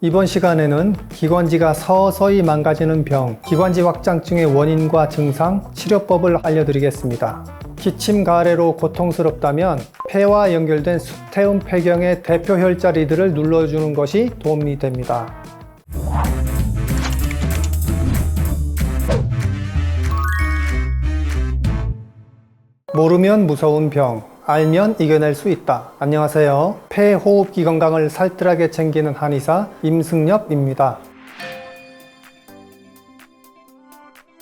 이번 시간에는 기관지가 서서히 망가지는 병, 기관지 확장증의 원인과 증상, 치료법을 알려드리겠습니다. 기침 가래로 고통스럽다면 폐와 연결된 수태음 폐경의 대표 혈자리들을 눌러주는 것이 도움이 됩니다. 모르면 무서운 병, 알면 이겨낼 수 있다. 안녕하세요. 폐, 호흡기 건강을 살뜰하게 챙기는 한의사 임승엽입니다.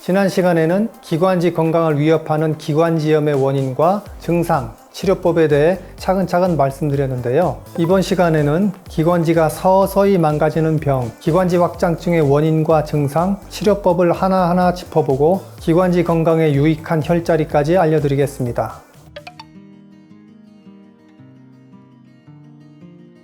지난 시간에는 기관지 건강을 위협하는 기관지염의 원인과 증상, 치료법에 대해 차근차근 말씀드렸는데요. 이번 시간에는 기관지가 서서히 망가지는 병, 기관지 확장증의 원인과 증상, 치료법을 하나하나 짚어보고 기관지 건강에 유익한 혈자리까지 알려드리겠습니다.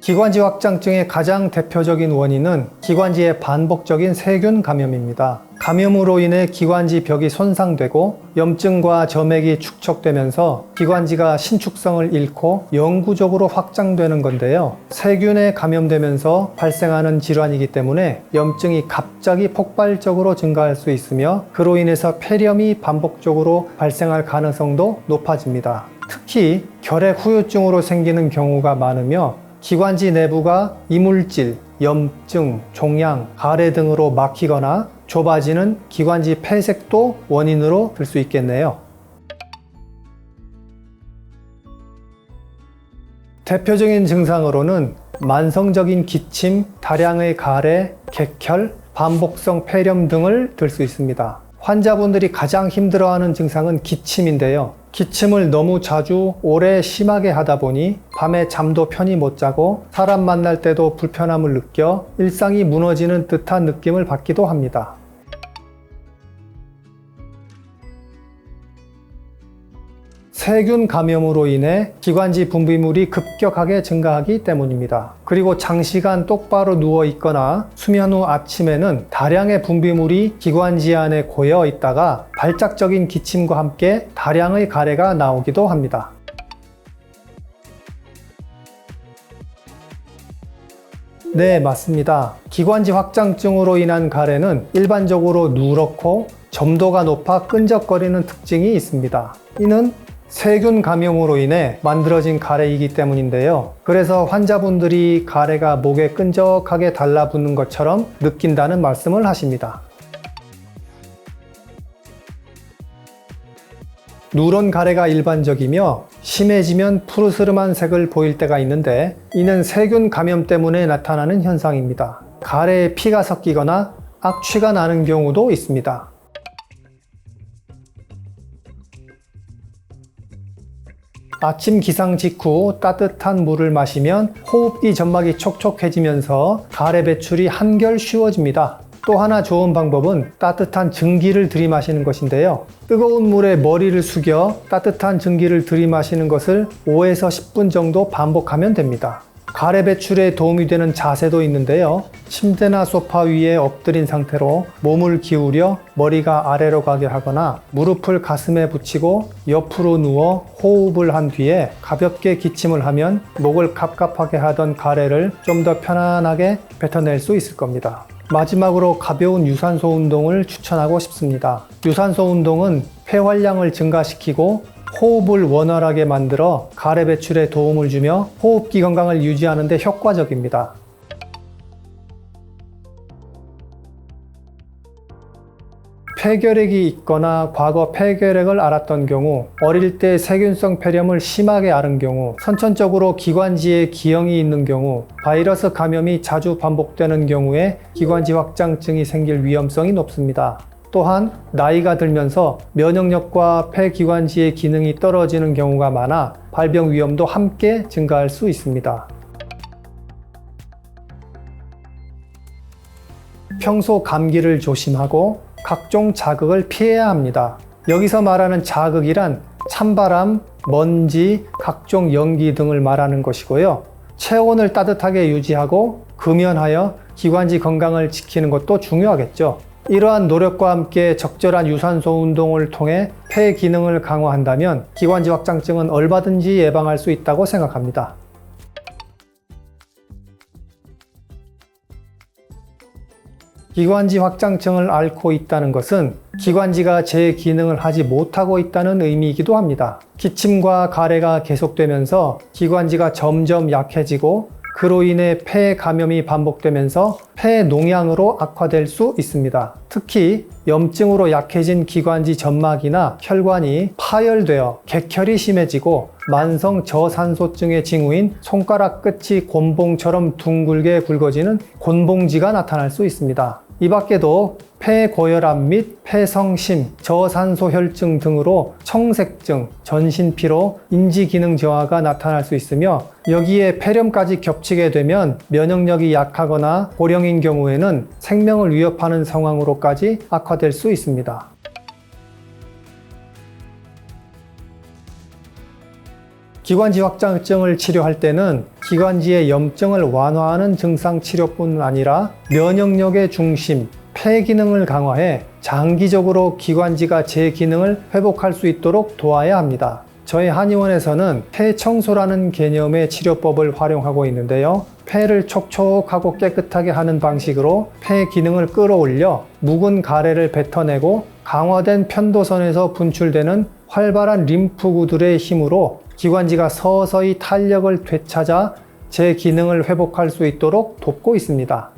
기관지 확장증의 가장 대표적인 원인은 기관지의 반복적인 세균 감염입니다. 감염으로 인해 기관지 벽이 손상되고 염증과 점액이 축적되면서 기관지가 신축성을 잃고 영구적으로 확장되는 건데요. 세균에 감염되면서 발생하는 질환이기 때문에 염증이 갑자기 폭발적으로 증가할 수 있으며 그로 인해서 폐렴이 반복적으로 발생할 가능성도 높아집니다. 특히 결핵 후유증으로 생기는 경우가 많으며 기관지 내부가 이물질, 염증, 종양, 가래 등으로 막히거나 좁아지는 기관지 폐색도 원인으로 들 수 있겠네요. 대표적인 증상으로는 만성적인 기침, 다량의 가래, 객혈, 반복성 폐렴 등을 들 수 있습니다. 환자분들이 가장 힘들어하는 증상은 기침인데요. 기침을 너무 자주 오래 심하게 하다 보니 밤에 잠도 편히 못 자고 사람 만날 때도 불편함을 느껴 일상이 무너지는 듯한 느낌을 받기도 합니다. 세균 감염으로 인해 기관지 분비물이 급격하게 증가하기 때문입니다. 그리고 장시간 똑바로 누워 있거나 수면 후 아침에는 다량의 분비물이 기관지 안에 고여 있다가 발작적인 기침과 함께 다량의 가래가 나오기도 합니다. 네, 맞습니다. 기관지 확장증으로 인한 가래는 일반적으로 누렇고 점도가 높아 끈적거리는 특징이 있습니다. 이는 세균 감염으로 인해 만들어진 가래이기 때문인데요. 그래서 환자분들이 가래가 목에 끈적하게 달라붙는 것처럼 느낀다는 말씀을 하십니다. 누런 가래가 일반적이며 심해지면 푸르스름한 색을 보일 때가 있는데 이는 세균 감염 때문에 나타나는 현상입니다. 가래에 피가 섞이거나 악취가 나는 경우도 있습니다. 아침 기상 직후 따뜻한 물을 마시면 호흡기 점막이 촉촉해지면서 가래 배출이 한결 쉬워집니다. 또 하나 좋은 방법은 따뜻한 증기를 들이마시는 것인데요. 뜨거운 물에 머리를 숙여 따뜻한 증기를 들이마시는 것을 5에서 10분 정도 반복하면 됩니다. 가래 배출에 도움이 되는 자세도 있는데요. 침대나 소파 위에 엎드린 상태로 몸을 기울여 머리가 아래로 가게 하거나 무릎을 가슴에 붙이고 옆으로 누워 호흡을 한 뒤에 가볍게 기침을 하면 목을 갑갑하게 하던 가래를 좀 더 편안하게 뱉어낼 수 있을 겁니다. 마지막으로 가벼운 유산소 운동을 추천하고 싶습니다. 유산소 운동은 폐활량을 증가시키고 호흡을 원활하게 만들어 가래 배출에 도움을 주며 호흡기 건강을 유지하는 데 효과적입니다. 폐결핵이 있거나 과거 폐결핵을 앓았던 경우, 어릴 때 세균성 폐렴을 심하게 앓은 경우, 선천적으로 기관지에 기형이 있는 경우, 바이러스 감염이 자주 반복되는 경우에 기관지 확장증이 생길 위험성이 높습니다. 또한 나이가 들면서 면역력과 폐기관지의 기능이 떨어지는 경우가 많아 발병 위험도 함께 증가할 수 있습니다. 평소 감기를 조심하고 각종 자극을 피해야 합니다. 여기서 말하는 자극이란 찬바람, 먼지, 각종 연기 등을 말하는 것이고요. 체온을 따뜻하게 유지하고 금연하여 기관지 건강을 지키는 것도 중요하겠죠. 이러한 노력과 함께 적절한 유산소 운동을 통해 폐 기능을 강화한다면 기관지 확장증은 얼마든지 예방할 수 있다고 생각합니다. 기관지 확장증을 앓고 있다는 것은 기관지가 제 기능을 하지 못하고 있다는 의미이기도 합니다. 기침과 가래가 계속되면서 기관지가 점점 약해지고 그로 인해 폐 감염이 반복되면서 폐 농양으로 악화될 수 있습니다. 특히 염증으로 약해진 기관지 점막이나 혈관이 파열되어 객혈이 심해지고 만성 저산소증의 징후인 손가락 끝이 곤봉처럼 둥글게 굵어지는 곤봉지가 나타날 수 있습니다. 이 밖에도 폐고혈압 및 폐성심, 저산소혈증 등으로 청색증, 전신피로, 인지기능 저하가 나타날 수 있으며 여기에 폐렴까지 겹치게 되면 면역력이 약하거나 고령인 경우에는 생명을 위협하는 상황으로까지 악화될 수 있습니다. 기관지 확장증을 치료할 때는 기관지의 염증을 완화하는 증상 치료뿐 아니라 면역력의 중심, 폐 기능을 강화해 장기적으로 기관지가 제 기능을 회복할 수 있도록 도와야 합니다. 저희 한의원에서는 폐 청소라는 개념의 치료법을 활용하고 있는데요. 폐를 촉촉하고 깨끗하게 하는 방식으로 폐 기능을 끌어올려 묵은 가래를 뱉어내고 강화된 편도선에서 분출되는 활발한 림프구들의 힘으로 기관지가 서서히 탄력을 되찾아 제 기능을 회복할 수 있도록 돕고 있습니다.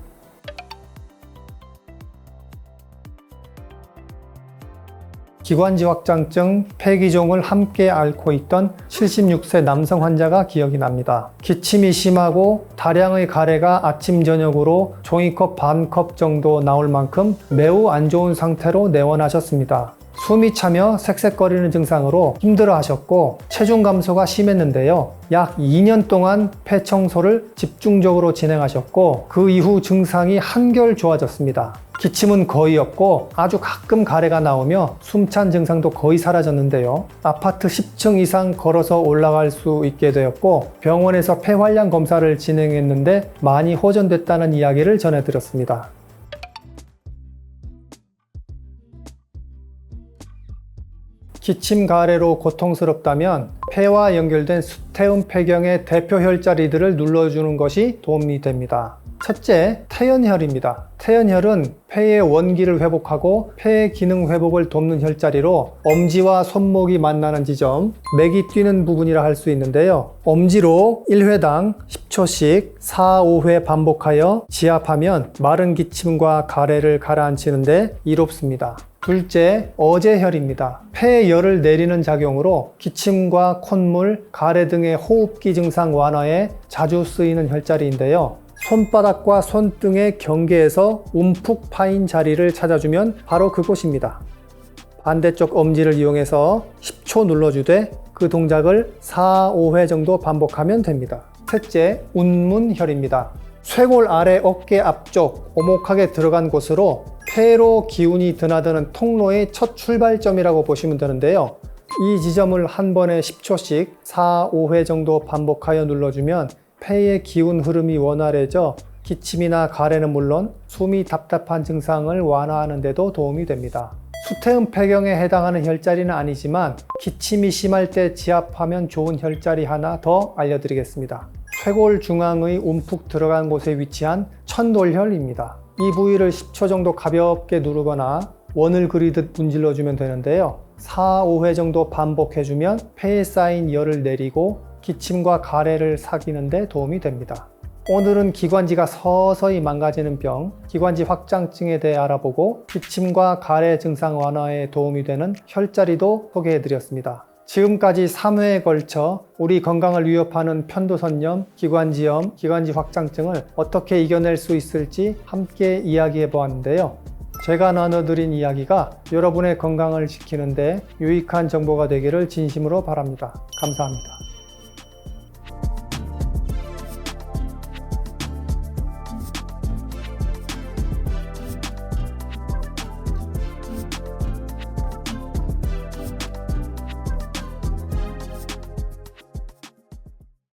기관지 확장증, 폐기종을 함께 앓고 있던 76세 남성 환자가 기억이 납니다. 기침이 심하고 다량의 가래가 아침 저녁으로 종이컵 반컵 정도 나올 만큼 매우 안 좋은 상태로 내원하셨습니다. 숨이 차며 색색거리는 증상으로 힘들어 하셨고 체중 감소가 심했는데요. 약 2년 동안 폐 청소를 집중적으로 진행하셨고 그 이후 증상이 한결 좋아졌습니다. 기침은 거의 없고 아주 가끔 가래가 나오며 숨찬 증상도 거의 사라졌는데요. 아파트 10층 이상 걸어서 올라갈 수 있게 되었고 병원에서 폐활량 검사를 진행했는데 많이 호전됐다는 이야기를 전해드렸습니다. 기침 가래로 고통스럽다면 폐와 연결된 수태음 폐경의 대표 혈자리들을 눌러주는 것이 도움이 됩니다. 첫째, 태연혈입니다. 태연혈은 폐의 원기를 회복하고 폐의 기능 회복을 돕는 혈자리로 엄지와 손목이 만나는 지점, 맥이 뛰는 부분이라 할 수 있는데요. 엄지로 1회당 10초씩 4, 5회 반복하여 지압하면 마른 기침과 가래를 가라앉히는데 이롭습니다. 둘째, 어제혈입니다. 폐에 열을 내리는 작용으로 기침과 콧물, 가래 등의 호흡기 증상 완화에 자주 쓰이는 혈자리인데요. 손바닥과 손등의 경계에서 움푹 파인 자리를 찾아주면 바로 그곳입니다. 반대쪽 엄지를 이용해서 10초 눌러주되 그 동작을 4, 5회 정도 반복하면 됩니다. 셋째, 운문혈입니다. 쇄골 아래 어깨 앞쪽 오목하게 들어간 곳으로 폐로 기운이 드나드는 통로의 첫 출발점이라고 보시면 되는데요. 이 지점을 한 번에 10초씩 4, 5회 정도 반복하여 눌러주면 폐의 기운 흐름이 원활해져 기침이나 가래는 물론 숨이 답답한 증상을 완화하는 데도 도움이 됩니다. 수태음 폐경에 해당하는 혈자리는 아니지만 기침이 심할 때 지압하면 좋은 혈자리 하나 더 알려드리겠습니다. 쇄골 중앙의 움푹 들어간 곳에 위치한 천돌혈입니다. 이 부위를 10초 정도 가볍게 누르거나 원을 그리듯 문질러주면 되는데요. 4, 5회 정도 반복해주면 폐에 쌓인 열을 내리고 기침과 가래를 삭이는 데 도움이 됩니다. 오늘은 기관지가 서서히 망가지는 병, 기관지 확장증에 대해 알아보고 기침과 가래 증상 완화에 도움이 되는 혈자리도 소개해드렸습니다. 지금까지 3회에 걸쳐 우리 건강을 위협하는 편도선염, 기관지염, 기관지 확장증을 어떻게 이겨낼 수 있을지 함께 이야기해 보았는데요. 제가 나눠드린 이야기가 여러분의 건강을 지키는 데 유익한 정보가 되기를 진심으로 바랍니다. 감사합니다.